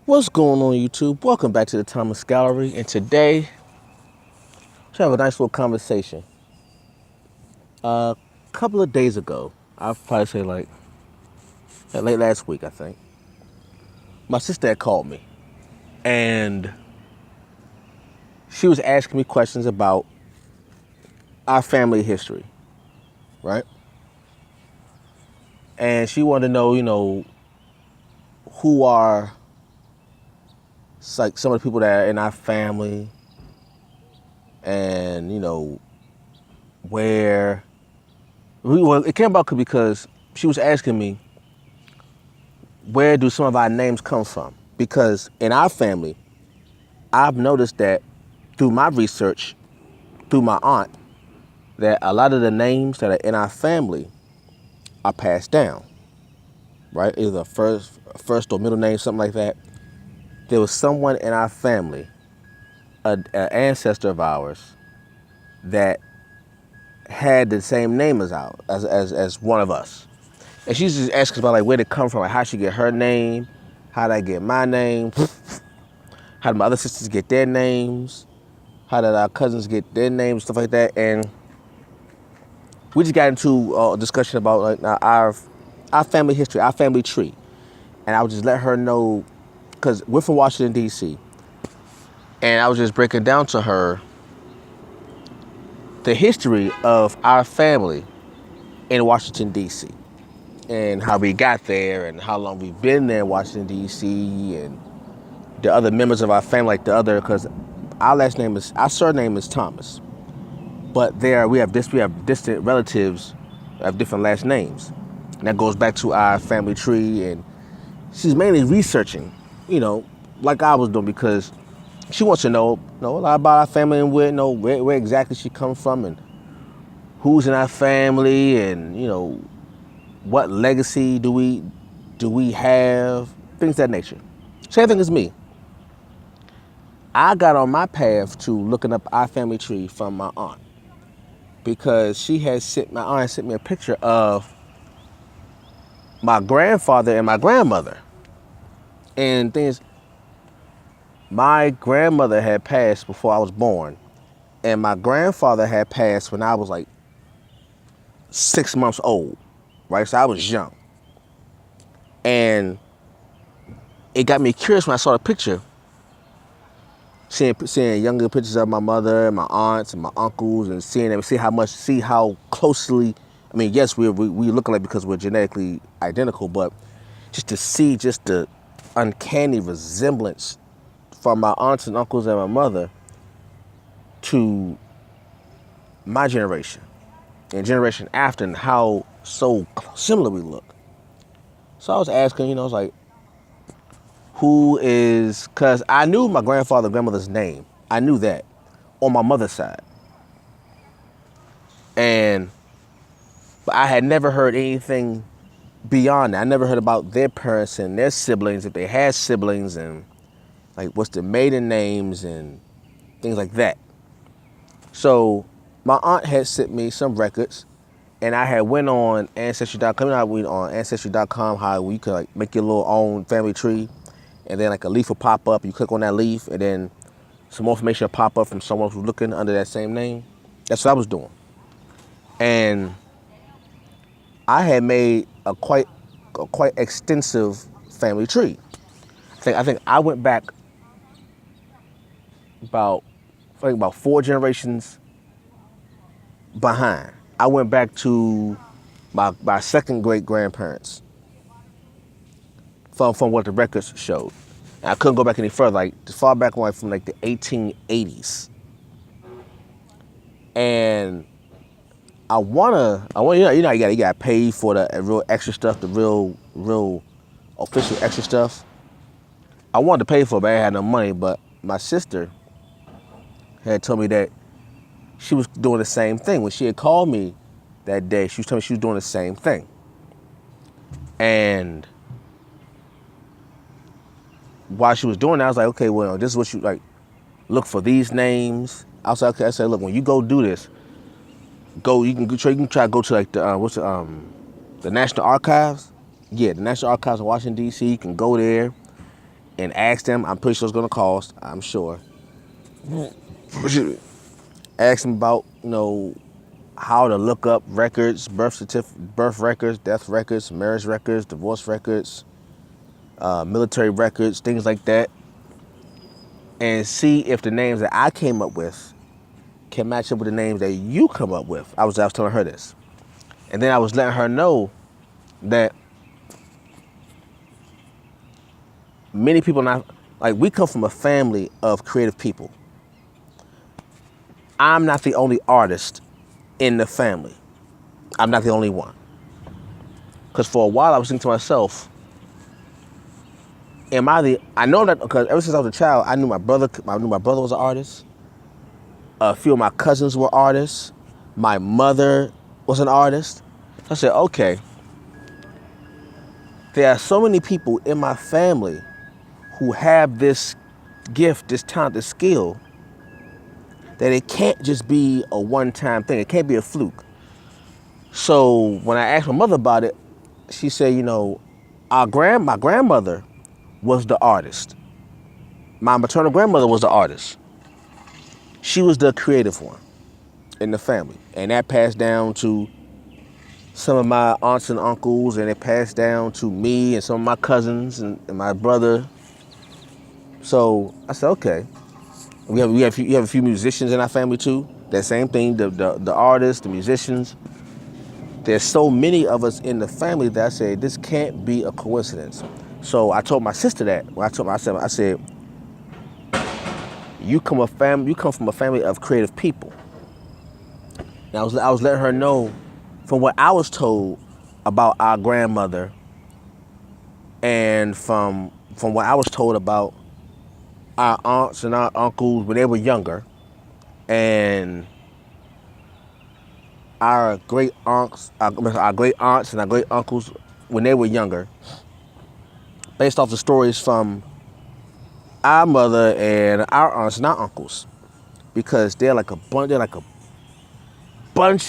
What's going on, YouTube? Welcome back to the Thomas Gallery, and today let's have a nice little conversation. A couple of days ago, I'll probably say like late last week, I think, my sister had called me, and she was asking me questions about our family history, right? And she wanted to know, who are like some of the people that are in our family, and where well, it came about because she was asking me, where do some of our names come from? Because in our family, I've noticed that through my research, through my aunt, that a lot of the names that are in our family are passed down, right? Either first or middle name, something like that. There was someone in our family, an ancestor of ours, that had the same name as one of us. And she's just asking about like where they come from, like how she get her name, how did I get my name, how did my other sisters get their names, how did our cousins get their names, stuff like that. And we just got into a discussion about like our family history, our family tree. And I would just let her know, because we're from Washington, D.C., and I was just breaking down to her the history of our family in Washington, D.C., and how we got there and how long we've been there in Washington, D.C., and the other members of our family, like because our surname is Thomas. But we have distant relatives that have different last names. And that goes back to our family tree. And she's mainly researching, like I was doing, because she wants to know a lot about our family and where exactly she comes from and who's in our family and, what legacy do we have, things of that nature. Same thing as me. I got on my path to looking up our family tree from my aunt, because my aunt sent me a picture of my grandfather and my grandmother. And things, my grandmother had passed before I was born, and my grandfather had passed when I was like 6 months old, right? So I was young. And it got me curious when I saw the picture, seeing younger pictures of my mother and my aunts and my uncles, and seeing them, see how closely. I mean, yes, we look alike because we're genetically identical, but just to see just the uncanny resemblance from my aunts and uncles and my mother to my generation and generation after, and how so similar we look. So I was asking, I was like, because I knew my grandfather and grandmother's name. I knew that on my mother's side. But I had never heard anything beyond that. I never heard about their parents and their siblings, if they had siblings, and like what's their maiden names and things like that. So my aunt had sent me some records, and I had went on Ancestry.com. I went on Ancestry.com, how you could like make your little own family tree, and then like a leaf will pop up. You click on that leaf, and then some more information will pop up from someone who's looking under that same name. That's what I was doing. And I had made a quite extensive family tree. I think I went back about 4 generations behind. I went back to my second great grandparents from what the records showed. And I couldn't go back any further, like as far back from like the 1880s. And I want you got to pay for the real extra stuff, the real official extra stuff. I wanted to pay for it, but I had no money. But my sister had told me that she was doing the same thing. When she had called me that day, she was telling me she was doing the same thing. And while she was doing that, I was like, okay, well, this is what you like. Look for these names. I was like, okay. I said, look, when you go do this, you can try to go to like the National Archives. Yeah, the National Archives in Washington, D.C. You can go there and ask them. I'm pretty sure it's gonna cost. I'm sure. Ask them about how to look up records, birth records, death records, marriage records, divorce records, military records, things like that, and see if the names that I came up with can match up with the names that you come up with. I was telling her this, and then I was letting her know that many people not like we come from a family of creative people. I'm not the only artist in the family. I'm not the only one. Because for a while I was thinking to myself, I know that because ever since I was a child, I knew my brother was an artist. A few of my cousins were artists. My mother was an artist. I said, okay, there are so many people in my family who have this gift, this talent, this skill, that it can't just be a one-time thing. It can't be a fluke. So when I asked my mother about it, she said, my grandmother was the artist. My maternal grandmother was the artist. She was the creative one in the family. And that passed down to some of my aunts and uncles, and it passed down to me and some of my cousins and my brother. So I said, okay. We have a few musicians in our family too. That same thing, the artists, the musicians. There's so many of us in the family that I said this can't be a coincidence. So I told my sister that. I said, you come from a family of creative people. And I was letting her know from what I was told about our grandmother, and from what I was told about our aunts and our uncles when they were younger, and our great aunts and our great uncles when they were younger, based off the stories from our mother and our aunts and our uncles, because they're like a bunch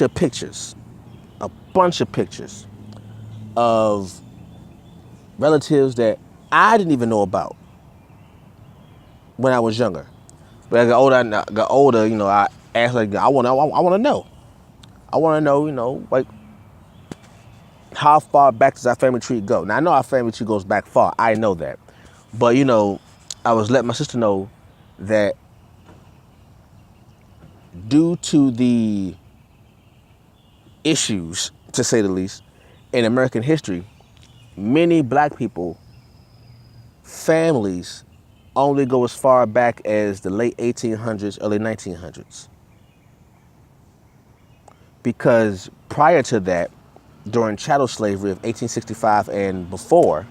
of pictures of relatives that I didn't even know about when I was younger. But as I got older, I asked, like, I want to know. I want to know, like, how far back does our family tree go? Now, I know our family tree goes back far. I know that. But, I was letting my sister know that due to the issues, to say the least, in American history, many black people, families, only go as far back as the late 1800s, early 1900s. Because prior to that, during chattel slavery of 1865 and before,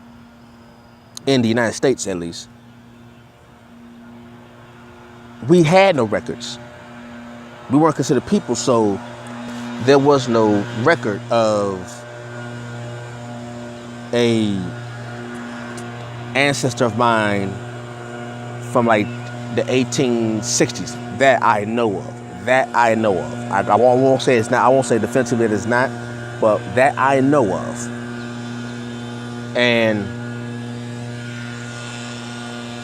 in the United States at least, we had no records. We weren't considered people, so there was no record of a ancestor of mine from like the 1860s that I know of. I won't say it's not. I won't say definitively it is not, but that I know of. And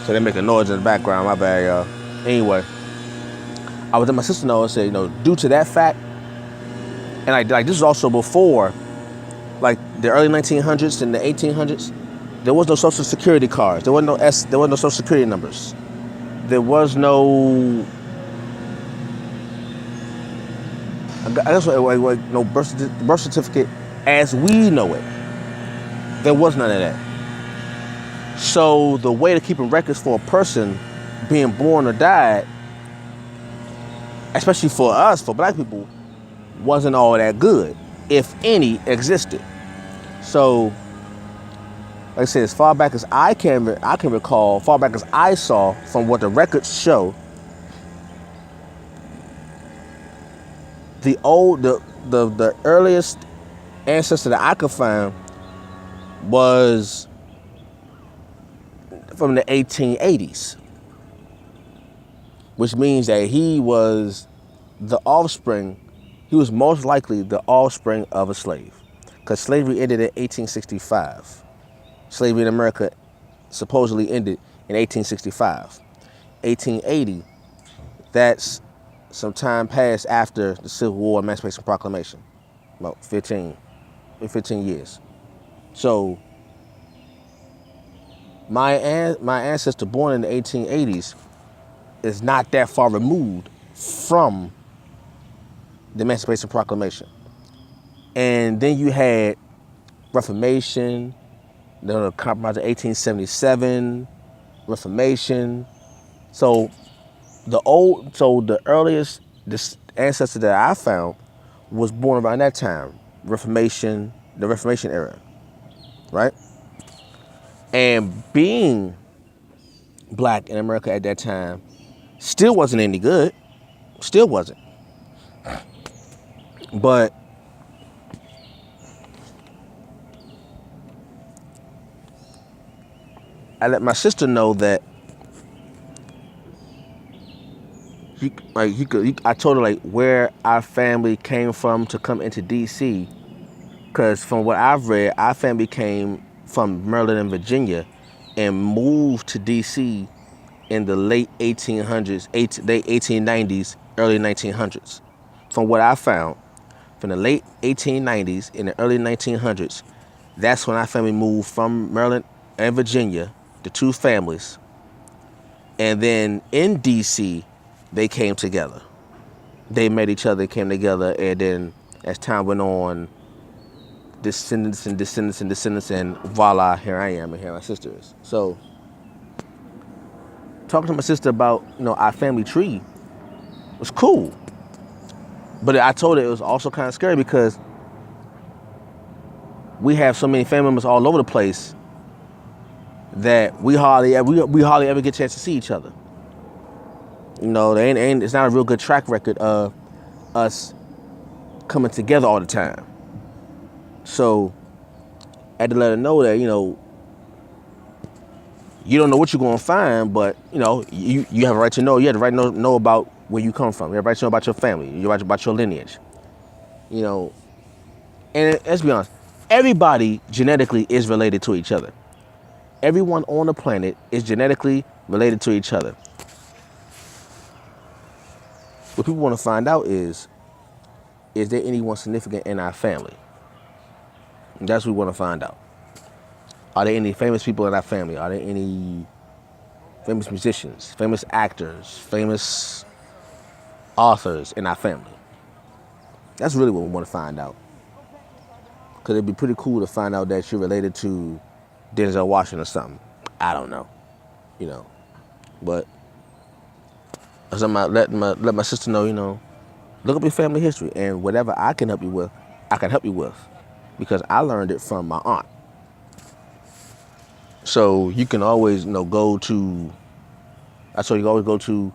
so they make a noise in the background. My bad, y'all. Anyway, I was letting my sister know and said, due to that fact, and like this was also before, like the early 1900s and the 1800s, there was no social security cards. There wasn't no social security numbers. There was no, I guess, no birth certificate as we know it. There was none of that. So the way to keeping records for a person being born or died, especially for us, for black people, wasn't all that good, if any existed. So, like I said, as far back as I can recall, far back as I saw from what the records show, the earliest ancestor that I could find was from the 1880s, which means that he was most likely the offspring of a slave, because slavery ended in 1865. Slavery in America supposedly ended in 1865. 1880, that's some time passed after the Civil War Emancipation Proclamation, about 15 years. So my ancestor born in the 1880s is not that far removed from the Emancipation Proclamation. And then you had Reformation, the Compromise of 1877, Reformation. So the earliest ancestor that I found was born around that time, the Reformation era, right? And being black in America at that time still wasn't any good, still wasn't. But I let my sister know that I told her like where our family came from to come into DC, because from what I've read, our family came from Maryland and Virginia and moved to DC in the late 1800s, late 1890s, early 1900s. From what I found, from the late 1890s and the early 1900s, that's when our family moved from Maryland and Virginia, the two families. And then in DC, they came together. They met each other, came together, and then as time went on, descendants and descendants and descendants, and voila, here I am, and here my sister is. So, talking to my sister about, our family tree was cool. But I told her it was also kind of scary because we have so many family members all over the place that we hardly ever get a chance to see each other. It's not a real good track record of us coming together all the time. So I had to let her know that, you don't know what you're going to find, but, you have a right to know. You have the right to know about where you come from. You have a right to know about your family. You have a right about your lineage. And let's be honest, everybody genetically is related to each other. Everyone on the planet is genetically related to each other. What people want to find out is there anyone significant in our family? And that's what we want to find out. Are there any famous people in our family? Are there any famous musicians, famous actors, famous authors in our family? That's really what we want to find out. Because it'd be pretty cool to find out that you're related to Denzel Washington or something. I don't know. But as I'm let my sister know, look up your family history, and whatever I can help you with, I can help you with, because I learned it from my aunt. So you can always, go to. I told you always go to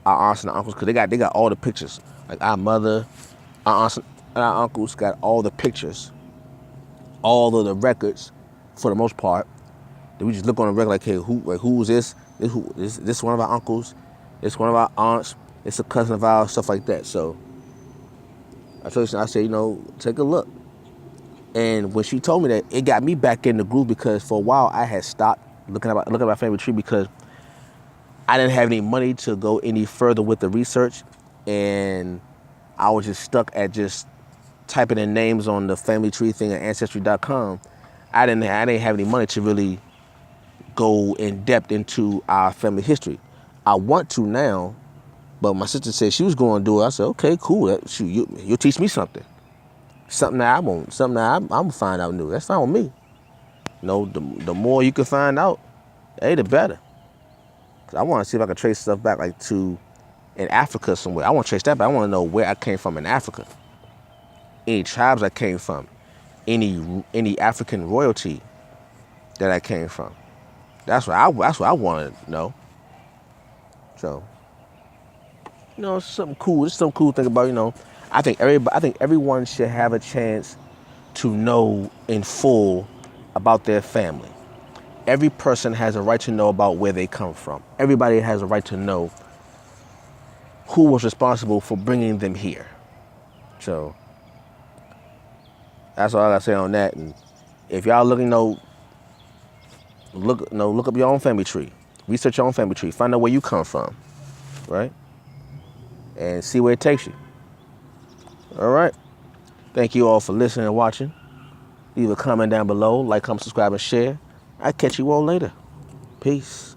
our aunts and our uncles, because they got all the pictures. Like our mother, our aunts and our uncles got all the pictures, all of the records, for the most part. Then we just look on the record like, hey, who is this? This one of our uncles. It's one of our aunts. It's a cousin of ours, stuff like that. So I said, take a look. And when she told me that, it got me back in the groove, because for a while I had stopped looking at my family tree because I didn't have any money to go any further with the research, and I was just stuck at just typing in names on the family tree thing at Ancestry.com. I didn't have any money to really go in depth into our family history. I want to now, but my sister said she was going to do it. I said, okay, cool. You'll teach me something. Something that I'm going to find out new. That's fine with me. The more you can find out, the better. 'Cause I want to see if I can trace stuff back in Africa somewhere. I want to trace that back. I want to know where I came from in Africa. Any tribes I came from. Any African royalty that I came from. That's what I want to know. So, it's something cool. It's something cool to think about. I think everyone should have a chance to know in full about their family. Every person has a right to know about where they come from. Everybody has a right to know who was responsible for bringing them here. So that's all I gotta say on that. And if y'all looking, look up your own family tree. Research your own family tree. Find out where you come from, right? And see where it takes you. All right. Thank you all for listening and watching. Leave a comment down below. Like, comment, subscribe, and share. I'll catch you all later. Peace.